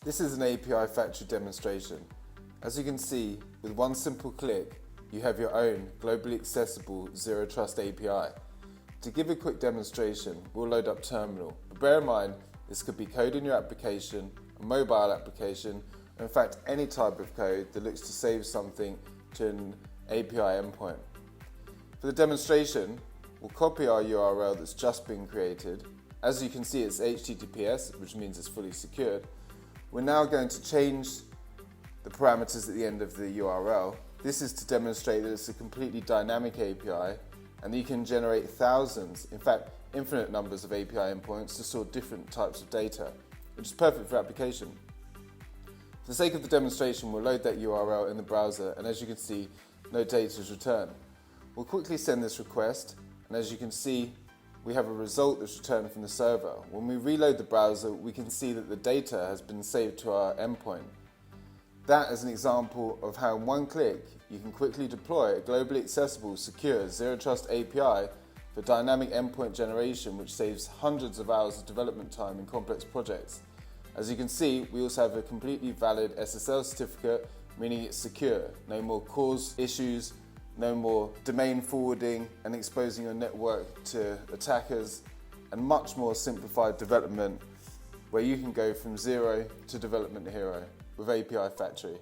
This is an API Factory demonstration. As you can see, with one simple click, you have your own globally accessible Zero Trust API. To give a quick demonstration, we'll load up Terminal. But bear in mind, this could be code in your application, a mobile application, or in fact any type of code that looks to save something to an API endpoint. For the demonstration, we'll copy our URL that's just been created. As you can see, it's HTTPS, which means it's fully secured. We're now going to change the parameters at the end of the URL. This is to demonstrate that it's a completely dynamic API and that you can generate thousands, in fact infinite numbers of API endpoints to store different types of data, which is perfect for application. For the sake of the demonstration, we'll load that URL in the browser, and as you can see, no data is returned. We'll quickly send this request, and as you can see, we have a result that's returned from the server. When we reload the browser, we can see that the data has been saved to our endpoint. That is an example of how in one click you can quickly deploy a globally accessible, secure, Zero Trust API for dynamic endpoint generation, which saves hundreds of hours of development time in complex projects. As you can see, we also have a completely valid SSL certificate, meaning it's secure. No more CORS issues, no more domain forwarding and exposing your network to attackers, and much more simplified development where you can go from zero to development hero with API Factory.